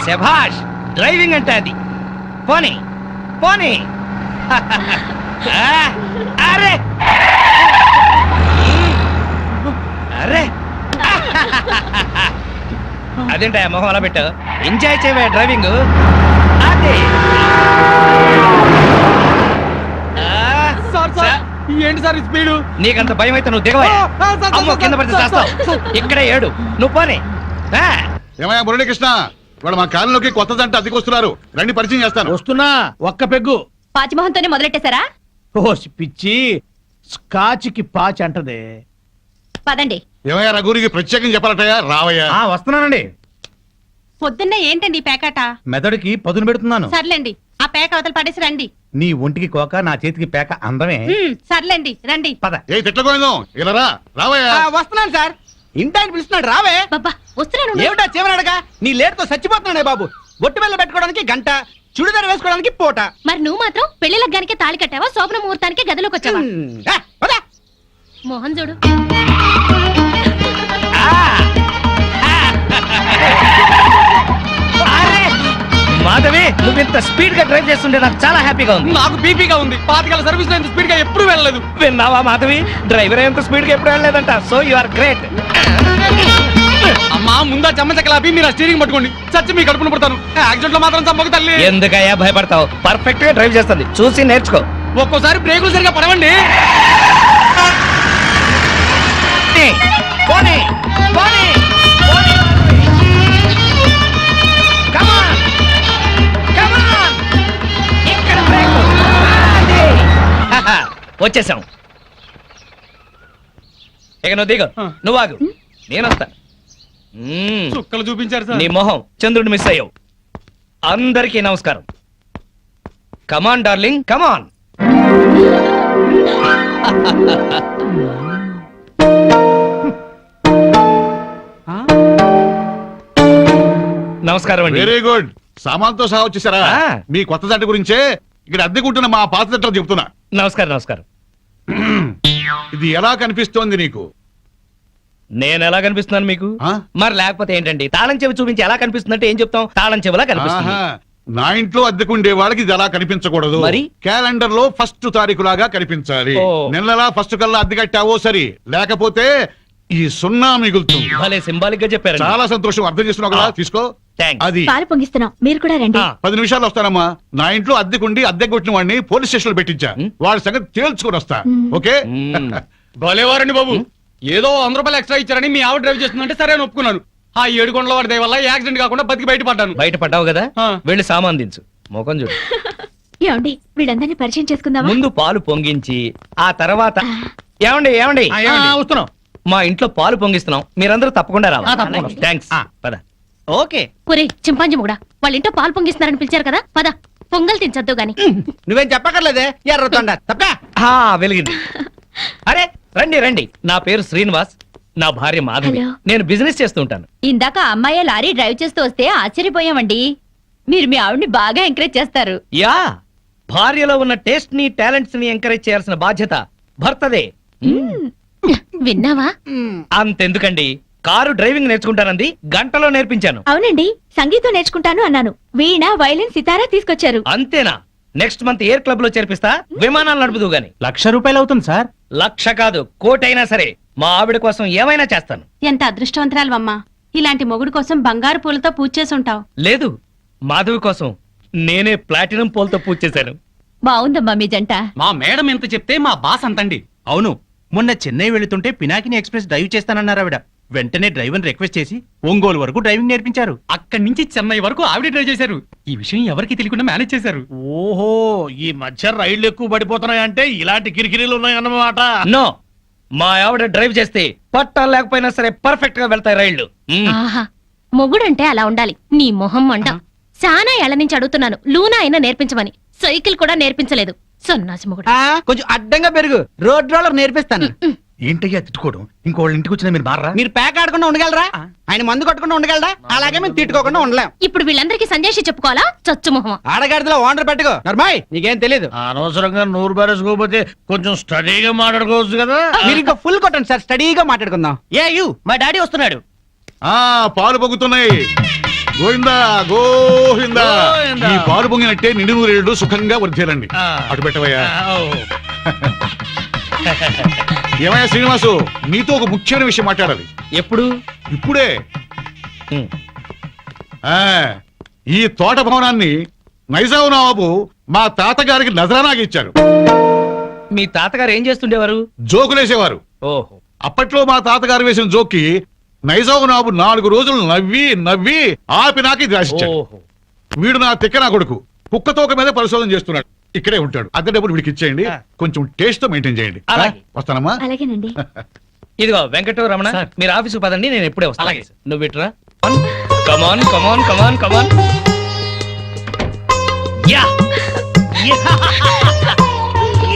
శభాష్, డ్రైవింగ్ అంటే అది. పోనీ పోనీ. అరే అరే అదేంటా మొహం అలా పెట్టు, ఎంజాయ్ చేయవే డ్రైవింగ్. అదే ఏంటి సార్ స్పీడు? నీకంత భయం అయితే నువ్వు దిగవా. అమ్మో, కింద పడితే చేస్తావు. ఇక్కడే ఏడు, నువ్వు పోనీ. ఏమయ్యా మురళీకృష్ణ, ఇవాళ మా కాలంలోకి కొత్త జంట అద్దెకొస్తున్నారు, రండి పరిచయం చేస్తాను. వస్తున్నా, ఒక్క పెగ్గు. పాచిమోహంతోనే మొదలెట్టేశారా? ఓ పిచ్చి, స్కాచ్కి పాచి అంటదే. పదండి. ఏమయ్యా రఘురికి ప్రత్యేకం చెప్పాలటయ్యా, రావయ్యా. వస్తున్నానండి. పొద్దున్నే ఏంటండి ఈ పేకాట? మెదడుకి పదును పెడుతున్నాను. సర్లేండి, ఆ పేక అవతల పడేసి రండి. నీ ఒంటికి కోక, నా చేతికి పేక అందమే. సర్లేండి రండి. పద. ఏ తిట్టగోయిందో ఇలా రా, రావయ్యా. వస్తున్నాను సార్. ఇంటాయన పిలుస్తున్నాడు, రావే. బాబా వస్తున్నాను. ఏమిటా చేమనడగా? నీ లేటుతో చచ్చిపోతున్నాడే బాబు. బొట్టు బెల్ల పెట్టుకోవడానికి గంట, చుడిదారు వేసుకోవడానికి పూట. మరి నువ్వు మాత్రం పెళ్లి లగ్గానికి తాళి కట్టావా, శోభన ముహూర్తానికి గదిలోకి వచ్చావా? మోహన్ చూడు. మాధవి, నువ్వు ఇంత స్పీడ్ గా డ్రైవ్ చేస్తుంటే నాకు చాలా హ్యాపీగా ఉంది. నాకు బీపీగా ఉంది. పాతికల సర్వీస్ లో ఇంత స్పీడ్ గా ఎప్పుడు వెళ్ళలేదు. విన్నావా మాధవి, డ్రైవర్ ఎంత స్పీడ్ గా ఎప్పుడు వెళ్ళలేదంట. So you are great. అమ్మా, ముందా చెమ్మచక్కలాపి మీరు ఆ స్టీరింగ్ పట్టుకోండి. చచ్చి మీ కడుపున పడతాను. యాక్సిడెంట్ లో మాత్రం చంపక తల్లి. ఎందుకయ్యా భయపడతావు? పర్ఫెక్ట్ గా డ్రైవ్ చేస్తుంది, చూసి నేర్చుకో. ఒక్కోసారి బ్రేకులు సరిగా పడవండి. పోనీ, పోనీ, పోనీ. Come on, come on. ఇక్కడ బ్రేక్. అది. వచ్చేసాం. ఇక నువ్వు దిగు, నువ్వు ఆగు, నేను వస్తా. చుక్కలు చూపించారు సార్. నీ మొహం చంద్రుడు మిస్ అయ్యావు. అందరికీ నమస్కారం. కమాన్ డార్లింగ్, కమాన్. నమస్కారం అండి. Very good. సామాన్తో సహా వచ్చేసారా? ఆ. మీ కొత్త జంట గురించే ఇక్కడ అద్దెకుంటున్న మా పాత జంటలు చెప్తున్నా. నమస్కారం నమస్కారం. ఇది ఎలా కనిపిస్తోంది నీకు? నేను ఎలా కనిపిస్తున్నాను మీకు? ఆ? మరి లేకపోతే ఏంటండి, తాళం చెవి చూపించి ఎలా కనిపిస్తుందంటే ఏం చెప్తాం? తాళం చెవిలా కనిపిస్తుంది. ఆహా. నా ఇంట్లో అద్దెకుండే వాళ్ళకి ఇది ఎలా కనిపించకూడదు. మరి? క్యాలెండర్ లో ఫస్ట్ తారీఖు లాగా కనిపించాలి. ఓ. నెలలా ఫస్ట్ కల్లా అద్దె కట్టావో సరి, లేకపోతే ఈ సున్నా మిగులుతుంది. భలే సింబాలిక్ గా చెప్పారు. చాలా సంతోషం, అర్థం చేస్తున్నావు కదా, తీసుకో. థాంక్స్. అది పాలు పొంగిస్తున్నాం, మీరు కూడా రండి. 10 నిమిషాలు వస్తానమ్మా. నా ఇంట్లో అద్దెకుండి అద్దె కొట్టిన వాడిని పోలీస్ స్టేషన్ లో పెట్టించా. వాడి సంగతి తేల్చుకొని వస్తా. ఓకే? భలేవారండి బాబు. ఏదో 100 రూపాయలు ఎక్స్ట్రా ఇచ్చారని మీ ఆవిడ డ్రైవ్ చేస్తుందంటే సరే అని ఒప్పుకున్నాను. ఆ 7 కొండల వాడి దయ వల్ల యాక్సిడెంట్ కాకుండా బతికి బయటపడ్డాను. బయటపడ్డావు కదా, ఆ. వెళ్ళి సామాన్ దించు. ముఖం చూడు. ఏమండి, వీళ్ళందరినీ పరిచయం చేసుకుందామా? ముందు పాలు పొంగించి ఆ తర్వాత ఏమండి ఏమండి వస్తున్నాం. మా ఇంట్లో పాలు పొంగిస్తున్నాం, మీరందరూ తప్పకుండా తప్పకుండా. రావాలి. థాంక్స్. పద. ఓకే. ఒరే చింపాంజీ కూడా వాళ్ళ ఇంట్లో పాలు పొంగిస్తున్నారని పిలిచారు కదా, పద పొంగల్ తినచద్దు గాని. నువ్వేం చెప్పక్కర్లేదే, ఎర్రతొండ తప్ప. వెలిగింది. అరే రండి రండి, నా పేరు శ్రీనివాస్, నా భార్య మాధవి. హలో. నేను బిజినెస్ చేస్తూ ఉంటాను. ఇందాక అమ్మాయి లారీ డ్రైవ్ చేస్తూ వస్తే ఆశ్చర్యపోయామండి. మీరు మీ ఆవిడ్ని బాగా ఎంకరేజ్ చేస్తారు. యా, భార్యలో ఉన్న టేస్ట్ ని టాలెంట్స్ ని ఎంకరేజ్ చేయాల్సిన బాధ్యత భర్తదే. విన్నావా? అంతెందుకండి, కారు డ్రైవింగ్ నేర్చుకుంటానంది, గంటలో నేర్పించాను. అవునండి, సంగీతం నేర్చుకుంటాను అన్నాను. వీణ, వైలిన్, సితారా తీసుకొచ్చారు. అంతేనా? నెక్స్ట్ మంత్ ఎయిర్ క్లబ్ లో చేర్పిస్తా, విమానాలు నడుపుదు గాని. ₹1,00,000 అవుతుంది సార్. 1,00,000 కాదు, 1,00,000 అయినా సరే మా ఆవిడ కోసం ఏమైనా చేస్తాను. ఎంత అదృష్టవంతరాలమ్మా, ఇలాంటి మొగుడు కోసం బంగారు పూలతో పూజ చేసి ఉంటావు. లేదు, మాధవి కోసం నేనే ప్లాటినం పోల్తో పూజ చేశాను. బాగుందమ్మా మీ జంట. మా మేడం ఎంత చెప్తే మా బాస్ అంతండి. అవును, మొన్న చెన్నై వెళుతుంటే పినాకిని ఎక్స్ప్రెస్ డ్రైవ్ చేస్తానన్నారు ఆవిడ. వెంటనే డ్రైవర్ రిక్వెస్ట్ చేసి ఒంగోలు వరకు డ్రైవింగ్ నేర్పించారు. అక్కడి నుంచి చెన్నై వరకు ఆవిడ డ్రైవ్ చేశారు. ఈ విషయం ఎవరికి తెలియకుండా మేనేజ్ చేశారు. ఓహో, ఈ మధ్య రైళ్లు ఎక్కువ పడిపోతున్నాయంటే ఇలాంటి కిరికిరీలు ఉన్నాయన్నమాట. నో, మా ఆవిడ డ్రైవ్ చేస్తే పట్టాలు లేకపోయినా సరే పర్ఫెక్ట్ గా వెళ్తాయి రైళ్లు. ఆహా, మొగుడంటే అలా ఉండాలి. నీ మొహం మండ. చాలా ఏళ్ల నుంచి అడుగుతున్నాను, లూనా అయినా నేర్పించమని. సైకిల్ కూడా నేర్పించలేదు. సన్నాసి మొగుడు. కొంచెం అడ్డంగా పెరుగు, రోడ్ రోలర్ నేర్పిస్తాను. ఏంటయ్యా తిట్టుకోవడం? ఇంకోళ్ళ ఇంటికి వచ్చినా మీరు మారా? మీరు ప్యాక్ ఆడకుండా ఉండగలరా? ఆయన మందు కొట్టకుండా ఉండగలరా? అలాగే మేము తిట్టుకోకుండా ఉండలేం. ఇప్పుడు వీళ్ళందరికీ సందేశం చెప్పుకోవాలా? చచ్చు మొహం. ఆడగాడిలో ఓనర్ పెట్టుకో. నర్మాయ్, నీకేం తెలీదు. అనవసరంగా నూరు బారేసుకోకపోతే కొంచెం స్టడీగా మాట్లాడుకోవచ్చు కదా. మీరు ఇంకా ఫుల్ కొట్టండి సార్, స్టడీగా మాట్లాడుకుందాం. మా డాడీ వస్తున్నాడు. పాలు పొగుతున్నాయి. గోవిందా గోవిందా గోవిందా. ఈ పాలు పొంగినట్టే నిండు నూరేళ్లు సుఖంగా వర్ధేలండి ఆ. అటు పెట్టవయ్యా ఓ. ఏమయ్యా శ్రీనివాసు నీతో ఒక ముఖ్యమైన విషయం మాట్లాడాలి ఎప్పుడు ఇప్పుడే ఉమ్. ఆ ఈ తోట భవనాన్ని నైజాం నవాబు మా తాతగారికి నజరానాగా ఇచ్చారు. మీ తాతగారు ఏం చేస్తుండేవారు? జోకులేసేవారు. ఓహో. అప్పట్లో మా తాతగారు వేసిన జోక్కి నైజాం నవాబు 4 రోజులు నవ్వి నవ్వి ఆపి నాకు ఇది రాసిచ్చాడు. ఓహో. వీడు నా తిక్క నా కొడుకు కుక్క తోక మీద పరిశోధన చేస్తున్నాడు. ఇక్కడే ఉంటాడు. అద్దె డబ్బులు వీడికి ఇచ్చేయండి. ఆ. కొంచెం టేస్ట్ తో మెయింటైన్ చేయండి. అలాగే. వస్తానమ్మా. అలాగేనండి. ఇదిగో వెంకటరమణ సార్. మీరు ఆఫీసు పదండి, నేను ఎప్పుడే వస్తాను. అలాగే సార్. నువ్వు ఇట్రా. Come on come on come on come on. Yeah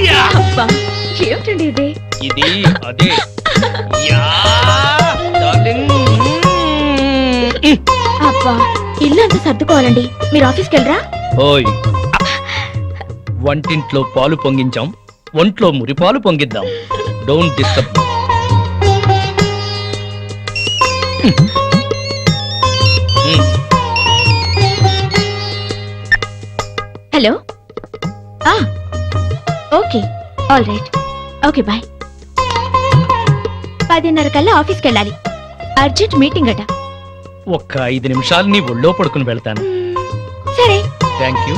yeah. ఏమిటండి ఇది? ఇది అదే. Yeah darling. అబ్బా, ఇల్లు అంతా సర్దుకోవాలండి. మీరు ఆఫీస్కి వెళ్ళరా? ఓయ్, వంటింట్లో పాలు పొంగించాం, ఒంట్లో మురిపాలు పొంగిద్దాం. Don't disturb. Hello. Okay, all right. Okay, bye. 10:30 కల్లా ఆఫీస్కి వెళ్ళాలి. అర్జెంట్ మీటింగ్ అట. ఒక్క 5 నిమిషాలు నీ ఒళ్ళో పడుకుని వెళ్తాను. సరే. Thank you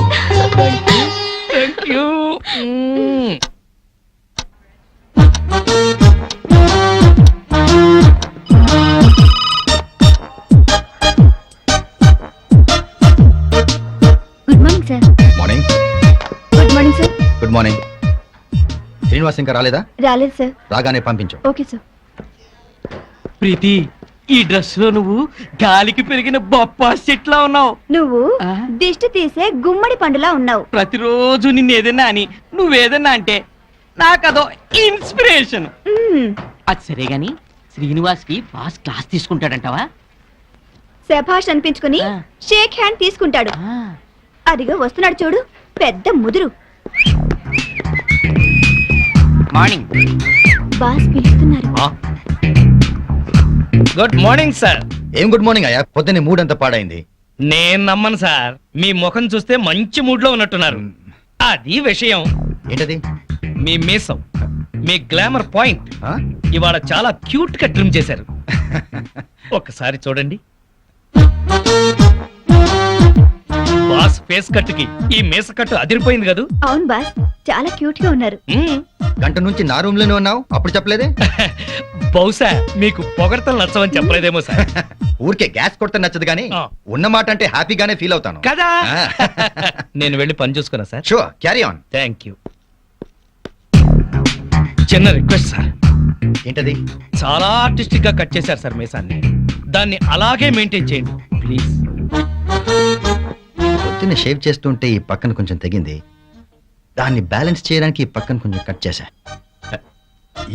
thank you thank you. Good morning sir. Morning. Good morning sir. Good morning. Srinivas ఇంకా రాలేదా? రాలేదు సార్. రాగానే పంపించు. Okay sir. ప్రీతి, ఈ డ్రెస్ లో నువ్వు గాలికి పెరిగిన బొప్పాస్ చెట్లా ఉన్నావు. నువ్వు ఆ? దిష్టి తీసే గుమ్మడి పండులా ఉన్నావు. ప్రతిరోజు నిన్ను ఏదైనా అని నువ్వేదన్నా అంటే నాకదో ఇన్స్పిరేషన్. మ్మ్. అది సరే గాని శ్రీనివాస్ కి బాస్ క్లాస్ తీసుకుంటాడంటావా? శభాష్ అనిపించుకుని ఆ. షేక్ హ్యాండ్ తీసుకుంటాడు. ఆ, అదిగో వస్తున్నాడు చూడు, పెద్ద ముదురు. మార్నింగ్. బాస్ పిలుస్తున్నారు. Good morning sir. ఏం గుడ్ మార్నింగ్ అయ్యా, పొద్దున్నే మూడ్ అంతా పాడైంది. నేను నమ్మను సార్, మీ ముఖం చూస్తే మంచి మూడ్ లో ఉన్నట్టున్నారు. అది విషయం. ఏంటది? మీ మీసం, మీ గ్లామర్ పాయింట్ ఆ? ఇవాళ చాలా క్యూట్ గా ట్రిమ్ చేశారు. ఒక్కసారి చూడండి. బాస్ ఫేస్ కట్ కి ఈ మీస కట్టు అదిరిపోయింది కదూ. అవును బాస్, చాలా క్యూట్ గా ఉన్నారు. మ్మ్. గంట నుంచి నా రూమ్ లోనే ఉన్నావు, అప్పుడు చెప్పలేదే? బహుశా మీకు పొగడతలు నచ్చవని చెప్పలేదేమో సార్. ఊరికే గ్యాస్ కొడితే నచ్చదు గానీ ఆ. ఉన్న మాట అంటే హ్యాపీగానే ఫీల్ అవుతాను. కదా. ఆ. నేను వెళ్ళి పని చూసుకున్నా sir. Sure, carry on. Thank you. చిన్న రిక్వెస్ట్ సార్. ఏంటది? చాలా ఆర్టిస్టిక్ గా కట్ చేశారు సార్ మీసాన్ని. దాన్ని అలాగే మెయింటైన్ చేయండి ప్లీజ్. పొద్దున్న షేవ్ చేస్తుంటే ఈ పక్కన కొంచెం తెగింది, దాన్ని బ్యాలెన్స్ చేయడానికి ఈ పక్కన కొంచెం కట్ చేశా.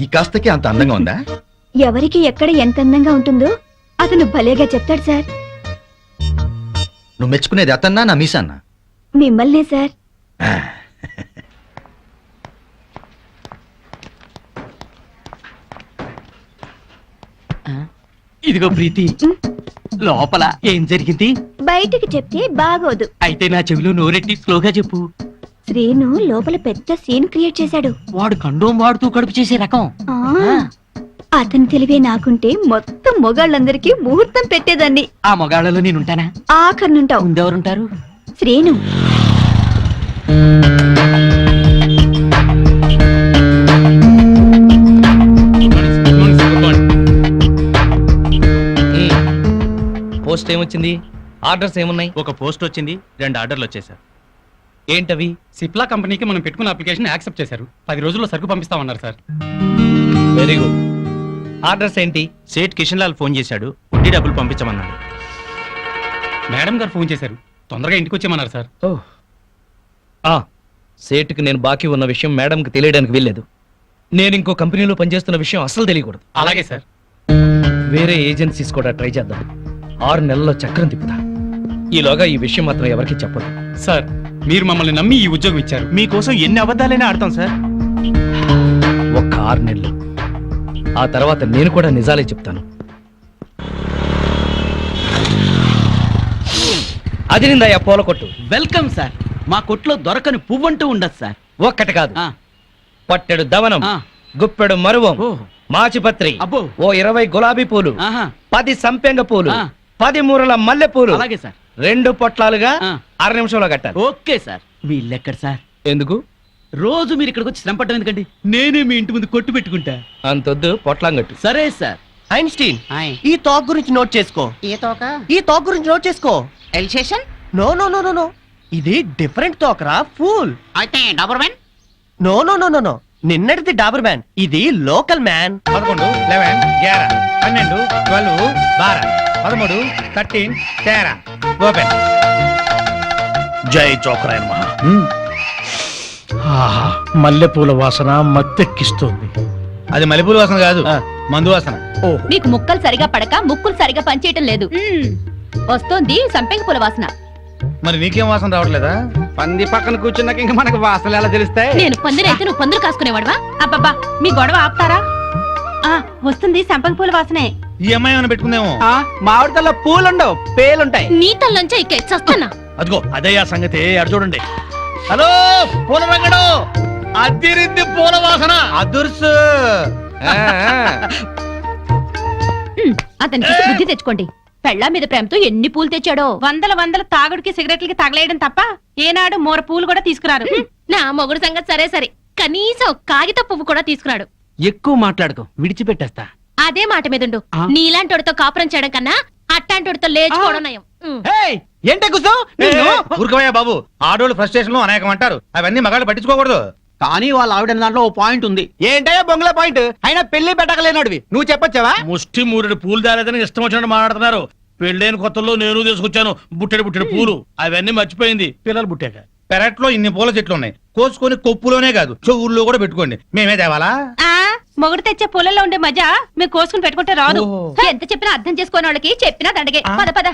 ఈ కాస్తకి అంత అందంగా ఉందా? ఎవరికి ఎక్కడ ఎంత అందంగా ఉంటుందో అతను భలేగా చెప్తాడు సార్. నువ్వు మెచ్చుకునేది అతన్నా నా మీసాన్నా? మిమ్మల్నే సార్. ఇదిగో ప్రీతి, లోపల ఏం జరిగింది? బయటికి చెప్తే బాగోదు. అయితే నా చెవిలో నోరెట్టి స్లోగా చెప్పు. శ్రీను లోపల పెద్ద సీన్ క్రియేట్ చేశాడు. వాడు కండోం వాడుతూ కడుపు చేసే రకం. ఆ, అతని తెలివే నాకుంటే మొత్తం మొగాళ్ళందరికీ ముహూర్తం పెట్టేదాన్ని. ఆ మొగాళ్ళలో నేనుంటానా? ఆఖరినుంటావు. ముందెవరుంటారు? శ్రీను. పోస్ట్ ఏమొచ్చింది? ఆర్డర్స్ ఏమున్నాయి? ఒక పోస్ట్ వచ్చింది, 2 ఆర్డర్లు వచ్చేసారు. ఏంటవి? సిప్లా కంపెనీకి మనం పెట్టుకున్న అప్లికేషన్ యాక్సెప్ట్ చేశారు. 10 రోజుల్లో సరుకు పంపిస్తామన్నారు సార్. Very good. ఆర్డర్స్ ఏంటి? సేట్ కిషన్ లాల్ ఫోన్ చేశాడు, వడ్డీ డబ్బులు పంపించమన్నాడు. మేడం గారు ఫోన్ చేశారు, తొందరగా ఇంటికి వచ్చేయమన్నారు సార్. సేటుకి నేను బాకీ ఉన్న విషయం మేడంకి తెలియడానికి వీల్లేదు. నేను ఇంకో కంపెనీలో పనిచేస్తున్న విషయం అస్సలు తెలియకూడదు. అలాగే సార్. వేరే ఏజెన్సీస్ కూడా ట్రై చేద్దాం. 6 నెలల్లో చక్రం తిప్పుతా. ఈలోగా ఈ విషయం మాత్రం ఎవరికి చెప్పదు. సార్, మీరు మమ్మల్ని నమ్మి ఈ ఉద్యోగం ఇచ్చారు. మీకోసం ఎన్ని అబద్ధాలైనా ఆడతాం సార్. ఒక్క 6 నెలలు, ఆ తర్వాత నేను కూడా నిజాలే చెప్తాను. అదిరిందయ్యా పూల కొట్టు. Welcome sir. మా కొట్లో దొరకని పువ్వంటూ ఉండదు సార్. ఒక్కటి కాదు, ఆ, పట్టెడు దవనం, ఆ. గుప్పెడు మరువం, ఓ. మాచిపత్రి, అబ్బో. ఓ 20 గులాబీ పూలు, ఆహా. 10 సంపెంగ పూలు, ఆ. 10 మూరల మల్లె పూలు, అలాగే సార్. 2 పొట్లాలుగా ఆ. 6 నిమిషంలో కట్టాలి. Okay sir. మీ ఇల్లు ఎక్కడ సార్? ఎందుకు రోజు మీరు ఇక్కడికి వచ్చి శ్రమ పడ్డం ఎందుకండి? నేనే మీ ఇంటి ముందు కొట్టు పెట్టుకుంటా. అంతొద్దు, పొట్లాం కట్టు. సరే సార్. ఐన్స్టీన్ ఆయ్. ఈ తోక గురించి నోట్ చేసుకో. ఈ తోక గురించి నోట్ చేసుకో. Alsatian no no no no no ఇది డిఫరెంట్ తోకరా ఫూల్. అయితే Doberman. No no no no no నిన్నటిది డాబర్ మ్యాన్, ఇది లోకల్ మ్యాన్. 11, 11, 11, 12, 12, 12, 13, 13, 13. ఓపెన్. జై చోకరాయ నమః. మల్లెపూల వాసన మత్తెక్కిస్తోంది. అది మల్లెపూల వాసన కాదు, మందు వాసన. మీకు ముక్కలు సరిగా పడక ముక్కులు సరిగా పనిచేయటం లేదు. వస్తోంది సంపెంగ పూల వాసన. మరి నీకేం వాసన రావట్లేదా? పంది పక్కన కూర్చున్నాక ఇంకా మనకు వాసనలు ఎలా తెలుస్తాయి? నేను పందిరైతే నువ్వు పందులు కాసుకునేవాడవా? అబ్బబ్బా మీ గొడవ ఆపుతారా? ఆ వస్తుంది సంపంగి పూల వాసనే. ఈ అమ్మాయి ఏమైనా పెట్టుకుందేమో. మామిడికల్లో పూలుండవు, పేలుంటాయి. నీ తల్లంచే ఇక చస్తానా? అదిగో అదయ్యా సంగతి, అటు చూడండి. హలో పూల రంగడు, అదిరింది పూల వాసన. అదుర్సు. అతనికి బుద్ధి తెచ్చుకోండి. పెళ్ళా మీద ప్రేమతో ఎన్ని పూలు తెచ్చాడో. వందల తాగుడికి సిగరెట్లకి తగలేయడం తప్ప ఏనాడు మోర పూలు కూడా తీసుకురారు. నా మొగుడు సంగతి సరే సరే, కనీసం కాగిత పువ్వు కూడా తీసుకురాడు. ఎక్కువ మాట్లాడుకో, విడిచిపెట్టేస్తా. అదే మాట మీదుండు. ఆ? నీలాంటోడితో కాపురం చేయడం కన్నా అట్టాంటోడితో లేచుకోవడం నయం. ఏంటే కూర్చో ఊరుకోవయ్యా బాబు. ఆడోళ్ళు ఫ్రస్ట్రేషన్ అనేకం అంటారు, అవన్నీ మగాళ్ళు పట్టించుకోకూడదు. కానీ వాళ్ళ ఆవిడ దాంట్లో ఓ పాయింట్ ఉంది. ఏంటయ్యా బొంగుల పాయింట్? అయినా పెళ్లి పెట్టకలేనాడివి నువ్వు చెప్పొచ్చావా? ముష్టి మూరెడు పూలు దాలేదని ఇష్టం వచ్చినట్టు మాట్లాడుతున్నారు. పెళ్ళైన కొత్తలో నేను తీసుకొచ్చాను బుట్టెడు పూలు, అవన్నీ మర్చిపోయింది పిల్లలు పుట్టాక. పెరట్లో ఇన్ని పూల చెట్లు ఉన్నాయి, కోసుకొని కొప్పులోనే కాదు చెవుల్లో కూడా పెట్టుకోండి. మేమే తేవాలా? ఆ మొగుడు తెచ్చే పూలలో ఉండే మజా మీరు కోసుకుని పెట్టుకుంటే రాదు. ఎంత చెప్పినా అర్థం చేసుకునే వాళ్ళకి చెప్పినా దండగే. పద పద.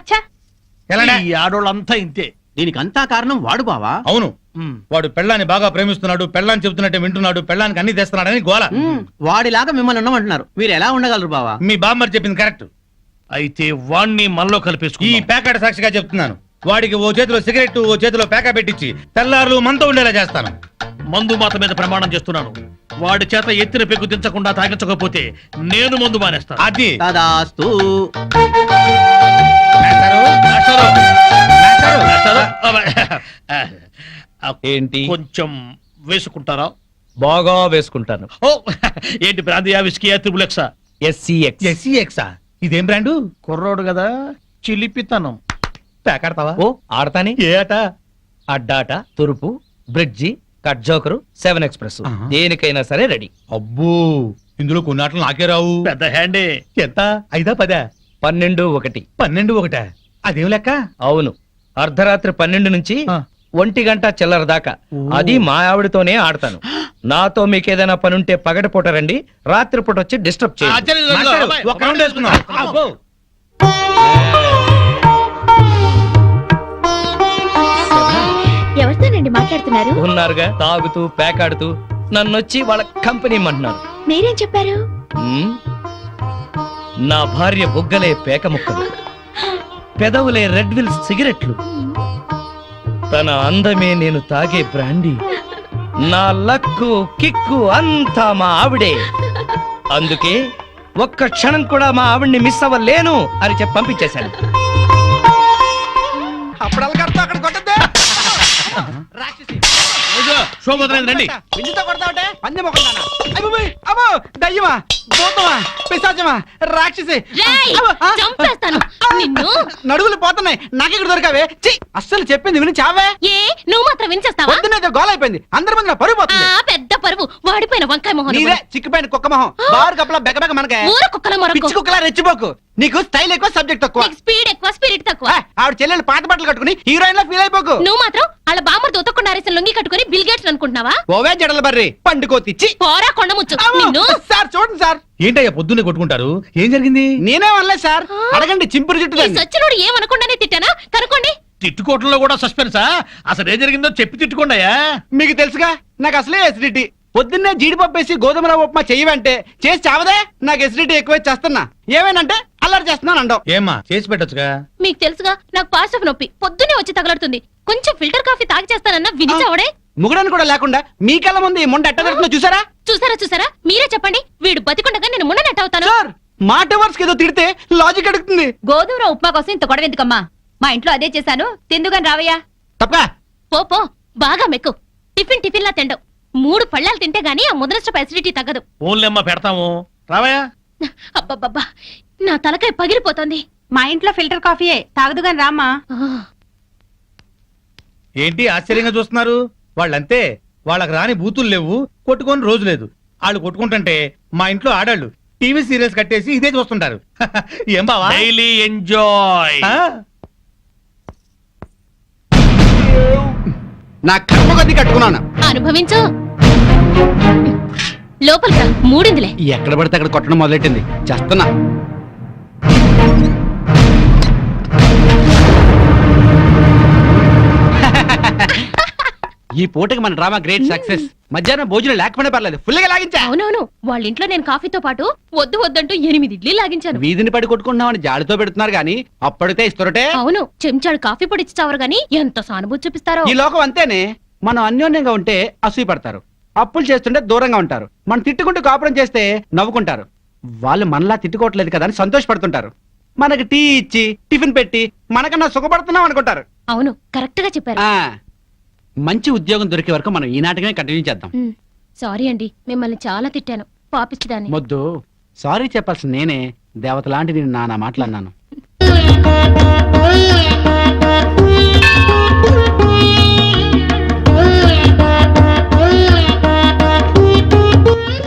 ఎలాంటి? ఈ ఆడోళ్ళంతా ఇంతే. దీనికి అంతా కారణం వాడు బావా. అవును, వాడు పెళ్ళాన్ని బాగా ప్రేమిస్తున్నాడు, పెళ్ళాన్ని చెబుతున్నట్టే వింటున్నాడు, పెళ్ళానికి అన్ని తెస్తున్నాడని గోల. వాడిలాగా మిమ్మల్ని ఉండమంటున్నారు. మీరు ఎలా ఉండగలరు బావా? మీ బామ్మర్ చెప్పింది కరెక్ట్. అయితే వాణ్ణి మనలో ఈ కలిపేసుకుని ప్యాకెట్ సాక్షిగా చెప్తున్నాను, వాడికి ఓ చేతిలో సిగరెట్ ఓ చేతిలో ప్యాకెట్ పెట్టించి తెల్లారులు మనతో ఉండేలా చేస్తాను. మందు మాత మీద ప్రమాణం చేస్తున్నాను. వాడి చేత ఎత్తిన పెగ్గు దించకుండా తాగించకపోతే నేను మందు మానేస్తాను. అది తదాస్తు. మాస్టారు, మాస్టారు, మాస్టారు. ఏంటి? కొంచెం వేసుకుంటారా? బాగా వేసుకుంటాను. ఓ ఏంటి బ్రాందియా విస్కీయా త్రిబులెక్సా? SCX. ఎస్సీఎక్సా? ఇదేం బ్రాండు? కుర్రోడు కదా, చిలిపితనం. ప్యాకెడతావా? ఓ ఆడతాని. ఏ ఆట? అడ్డాట, తురుపు, బ్రిడ్జి, కట్ జోకరు, 7 ఎక్స్ప్రెస్, ఆహా. దేనికైనా సరే రెడీ. అబ్బో, ఇందులో కొన్ని ఆటలు నాకే రావు. పెద్ద హ్యాండే. ఎంత? 5, 10? 12, 1. 12, 1? అదేం లెక్క? అవును, అర్ధరాత్రి 12 నుంచి ఆ. 1 గంట చిల్లర దాకా. అది మా ఆవిడతోనే ఆడతాను. నాతో మీకేదైనా పనుంటే పగటిపూట రండి, రాత్రిపూట వచ్చి డిస్టర్బ్ చేయండి. మాస్టారు, ఒక రౌండ్ వేసుకుందాం. అబ్బో. ఎవరితోనండి మాట్లాడుతున్నారు? ఉన్నారుగా, తాగుతూ పేకాడుతూ నన్నొచ్చి వాళ్ళ కంపెనీ ఇమ్మంటున్నారు. మీరేం చెప్పారు? ఉమ్, నా భార్య బుగ్గలే పేక ముక్కలు, పెదవులే రెడ్ విల్ సిగరెట్లు, తన అందమే నేను తాగే బ్రాండీ, నా లక్కు కిక్కు అంతా మా ఆవిడే. అందుకే ఒక్క క్షణం కూడా మా ఆవిడ్ని మిస్ అవ్వలేను అని చెప్పి పంపించేశాను. అప్పుడల్లా కడతా అక్కడ కొట్టద్దే. శోభోదరైంది రండి. విందుతో కొడతావుటే పంది మొక్కలున్నానా? అమ్మో దయ్యమా, భూతమా, పిశాచమా, రాక్షసి. రేయ్, అబ్బో, ఆ, చంపేస్తాను నిన్ను. నడుగులు పోతున్నాయి, నాకెక్కడ దొరకావే? చి, అస్సలు చెప్పింది విని చావే. ఏ నువ్వు మాత్రం వినిచేస్తావా? పొద్దునేదో గోల అయిపోయింది, అందరి ముందు నా పరుగు ఆ పోతుంది. పెద్ద పరువు, వాడిపోయిన వంకాయ మొహం నీదే చిక్కిపోయిన కుక్క మొహం, బారు కప్పలా బెగబెగ మనకే. ఊర కుక్కల మొరకు. పిచ్చి కుక్కలా రెచ్చిపోకు. నీకు స్టైల్ ఎక్కువ, సబ్జెక్ట్ తక్కువ. నీకు స్పీడ్ ఎక్కువ, స్పిరిట్ తక్కువ. ఆవిడ చెల్లెలు పాత బట్టలు కట్టుకుని హీరోయిన్ లా ఫీల్ అయిపోకు. నువ్వు మాత్రం వాళ్ళ బామ్మర్ దొతకుండా లుంగి కట్టుకుని బిల్ గేట్స్ అనుకుంటున్నావా? ఓవే జడల బర్రి పండుకోతిచ్చి. పోరా కొండముచ్చు నిన్ను. సార్ చూడండి సార్, ఏంటయ్యా పొద్దున్నే కొట్టుకుంటారు? ఏం జరిగింది? నేనే అనలేదు సార్, అడగండి చింపురు జుట్టు ఈ దాన్ని. సచ్చినోడు ఏమనకుండానే తిట్టానా? కనుకోండి. తిట్టుకోవటంలో కూడా సస్పెన్సా? అసలు ఏం జరిగిందో చెప్పి తిట్టుకోండియా. మీకు తెలుసుగా, నాకు అసలే ఎసిడిటీ. పొద్దున్నే జీడిపప్పు వేసి గోధుమ రవ్వ ఉప్మా చెయ్యవంటే చేసి చావదే. నాకు ఎసిడిటీ ఎక్కువ చేస్తున్నా. ఏమేనంటే అలా అల్లరి చేస్తున్నాను అంటావు. ఏమ్మా చేసి పెట్టొచ్చుగా. మీకు తెలుసుగా నాకు పాస్టఫ్ నొప్పి పొద్దునే వచ్చి తగలడుతుంది. కొంచెం ఫిల్టర్ కాఫీ తాగి చేస్తానన్నా వినిచావడే. ముగుడని కూడా లేకుండా మీ కళ్ళ ముందు ఈ ముండ ఎట్ట దొరుకుతుందో చూసారా? చూసారా మీరే చెప్పండి. వీడు బతికుండగా నేను మున్ననట్టు అవుతాను. సార్ మాట వర్స్ ఏదో తిడితే లాజిక్ అడుగుతుంది. గోధుమ ఉప్మా కోసం ఇంత గొడవ ఎందుకమ్మా? మా ఇంట్లో అదే చేశాను, తిందుగాని రావయ్యా. తప్ప పో బాగా మెక్కు. టిఫిన్ లా తిండవు. 3 పళ్ళాలు తింటే గానీ ఆ ముదనష్టపు అసిడిటీ తగ్గదు. ఓన్లేమ్మా పెడతాము రావయ్యా. అబ్బబ్బబ్బా నా తలకాయ పగిలిపోతుంది. మా ఇంట్లో ఫిల్టర్ కాఫీయే, తాగదుగాని రామ్మా. ఏంటి ఆశ్చర్యంగా చూస్తున్నారు? వాళ్ళంతే, వాళ్ళకి రాని బూతులు లేవు, కొట్టుకొని రోజు లేదు. వాళ్ళు కొట్టుకుంటుంటే మా ఇంట్లో ఆడాళ్ళు టీవీ సీరియల్స్ కట్టేసి ఇదే చూస్తుంటారు. ఏం బావా? Daily enjoy. నా కర్మ కొద్ది కట్టుకున్నాను. అనుభవించు. లోపలికి రా, మూడిందిలే. ఎక్కడ పడితే అక్కడ కొట్టడం మొదలెట్టింది. చేస్తున్నా. ఈ పూటకి మన డ్రామా గ్రేట్ సక్సెస్. మధ్యాహ్నం భోజనం లేకపోయినా పర్లేదు, ఫుల్ గా లాగించా. అవునవును, వాళ్ళ ఇంట్లో నేను కాఫీతో పాటు వద్దంటూ 8 ఇడ్లీ లాగించాను. వీధిని పడి కొట్టుకుంటున్నామని జాడితో పెడుతున్నారు గానీ అప్పటితే ఇస్తురటే. అవును, చెంచాడు కాఫీ పొడి ఇచ్చి చావరు గానీ ఎంత సానుభూతి చూపిస్తారో. ఈ లోకం అంతేనే. మనం అన్యోన్యంగా ఉంటే అసూయ పడతారు, అప్పులు చేస్తుంటే దూరంగా ఉంటారు. మనం తిట్టుకుంటూ కాపురం చేస్తే నవ్వుకుంటారు. వాళ్ళు మనలా తిట్టుకోవట్లేదు కదా అని సంతోషపడుతుంటారు. మనకి టీ ఇచ్చి టిఫిన్ పెట్టి మనకన్నా సుఖపడుతున్నాం అనుకుంటారు. అవును, కరెక్ట్ గా చెప్పారు. ఆ మంచి ఉద్యోగం దొరికే వరకు మనం ఈ నాటకమే కంటిన్యూ చేద్దాం. సారీ అండి, మిమ్మల్ని చాలా తిట్టాను, పాపిచ్చిదాన్ని. మొద్దు సారీ చెప్పాల్సిన నేనే. దేవత లాంటి నేను నానా మాట్లాడినాను.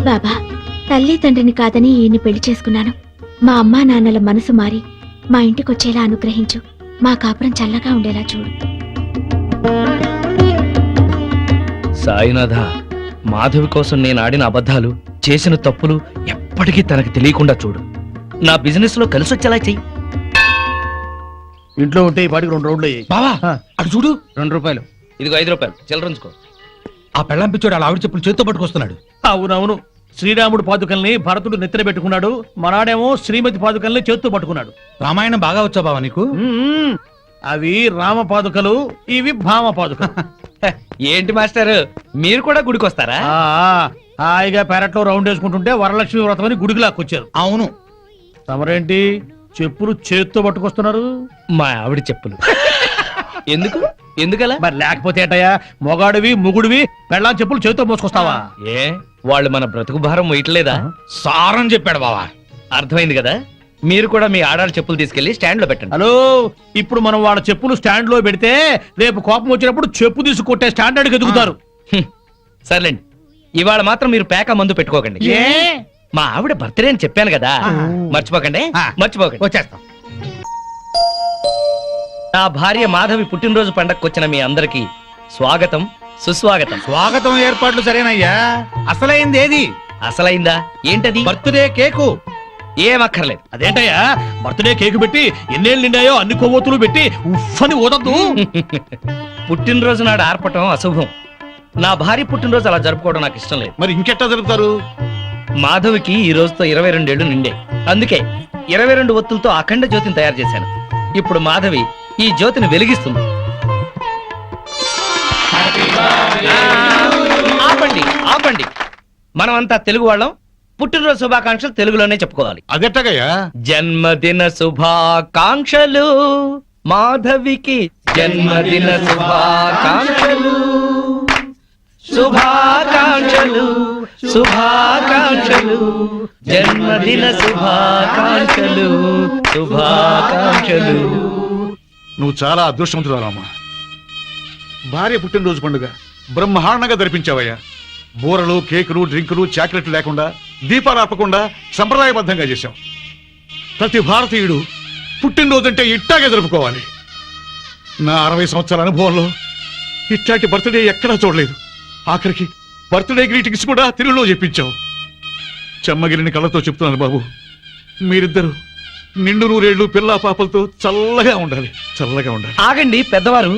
బాబా, తల్లి తండ్రిని కాదని ఈయన్ని పెళ్లి చేసుకున్నాను. మా అమ్మా నాన్నల మనసు మారి మా ఇంటికొచ్చేలా అనుగ్రహించు. మా కాపురం చల్లగా ఉండేలా చూడు. సాయినాథ, మాధవి కోసం నేను ఆడిన అబద్ధాలు, చేసిన తప్పులు ఎప్పటికీ తనకు తెలియకుండా చూడు. నా బిజినెస్ లో కలిసొచ్చేలా చెయ్యి. ఇంట్లో ఉంటే ఈ పాటికి 2 రౌండ్లు అయ్యాయి. బావా అటు చూడు. 2 రూపాయలు. ఇదిగో 5 రూపాయలు చిల్లరంచుకో. ఆ పెళ్ళం పిచ్చోడు అలా ఆవిడ చెప్పులు చేత్తో పట్టుకొస్తున్నాడు. అవునవును, శ్రీరాముడు పాదుకల్ని భరతుడు నెత్తిన పెట్టుకున్నాడు, మనాడేమో శ్రీమతి పాదుకల్ని చేత్తో పట్టుకున్నాడు. రామాయణం బాగా వచ్చా బావా నీకు? అవి రామ పాదుకలు, ఇవి భామ పాదుకలు. ఏంటి మాస్టర్, మీరు కూడా గుడికొస్తారా? హాయిగా పెరట్లో రౌండ్ వేసుకుంటుంటే వరలక్ష్మి వ్రతం అని గుడికి లాక్కొచ్చారు. అవును, తమరేంటి చెప్పులు చేత్తో పట్టుకొస్తున్నారు? మా ఆవిడ చెప్పులు. ఎందుకలా? మరి లేకపోతే ఏటయ్యా, మొగాడివి ముగుడివి పెళ్ళాం చెప్పులు చేత్తో మోసుకొస్తావా? ఏ వాళ్ళు మన బ్రతుకు భారం వేయట్లేదా? సారం చెప్పాడు బావా. అర్థమైంది కదా. మీరు కూడా మీ ఆడాళ్ళ చెప్పులు తీసుకెళ్లి స్టాండ్ లో పెట్టండి. హలో, ఇప్పుడు మనం వాళ్ళ చెప్పులు స్టాండ్ లో పెడితే రేపు కోపం వచ్చినప్పుడు చెప్పు తీసి కొట్టే స్టాండర్డ్కి ఎదుగుతారు. సర్లేండి, ఇవాళ మాత్రం మీరు పేక మందు పెట్టుకోకండి. మా ఆవిడ బర్త్డే అని చెప్పాను కదా, మర్చిపోకండి. వచ్చేస్తాం. నా భార్య మాధవి పుట్టినరోజు పండగకు వచ్చిన మీ అందరికి స్వాగతం, సుస్వాగతం. స్వాగతం ఏర్పాట్లు సరేనయ్యా. అసలైంది ఏది? అసలైందా? ఏంటది? Birthday cake. ఏమక్కర్లేదు. అదేంటయ్యా, బర్త్డే కేకు పెట్టి ఎన్నేళ్ళు నిండాయో అన్ని కొవ్వొత్తులు పెట్టి ఉఫ్ఫని ఓదద్దు. పుట్టినరోజు నాడు ఆర్పటం అశుభం. నా భార్య పుట్టినరోజు అలా జరుపుకోవడం నాకు ఇష్టం లేదు. మరి ఇంకెట్టా జరుపుతారు? మాధవికి ఈ రోజుతో 22 ఏళ్లు నిండే. అందుకే 22 ఒత్తులతో అఖండ జ్యోతిని తయారు చేశాను. ఇప్పుడు మాధవి ఈ జ్యోతిని వెలిగిస్తుంది. ఆపండి. మనమంతా తెలుగు వాళ్ళం. పుట్టినరోజు శుభాకాంక్షలు తెలుగులోనే చెప్పుకోవాలి. అదెట్టగయ్యా? జన్మదిన శుభాకాంక్షలు మాధవికి, జన్మదిన శుభాకాంక్షలు, శుభాకాంక్షలు, శుభాకాంక్షలు, జన్మదిన శుభాకాంక్షలు, శుభాకాంక్షలు. నువ్వు చాలా అదృష్టవంతురాలమ్మా. భార్య పుట్టినరోజు పండుగ బ్రహ్మాండంగా జరిపించావయ్యా. బూరలు, కేకులు, డ్రింకులు, చాక్లెట్లు లేకుండా, దీపాలు ఆపకుండా సంప్రదాయబద్ధంగా చేశావు. ప్రతి భారతీయుడు పుట్టినరోజు అంటే ఇట్టాగే జరుపుకోవాలి. నా 60 సంవత్సరాల అనుభవంలో ఇట్లాంటి బర్త్డే ఎక్కడా చూడలేదు. ఆఖరికి బర్త్డే గ్రీటింగ్స్ కూడా తెలుగులో చెప్పించావు. చెమ్మగిరిని కళ్ళతో చెప్తున్నాను బాబు, మీరిద్దరు నిండు నూరేళ్లు పిల్లా పాపలతో చల్లగా ఉండాలి. ఆగండి పెద్దవారు,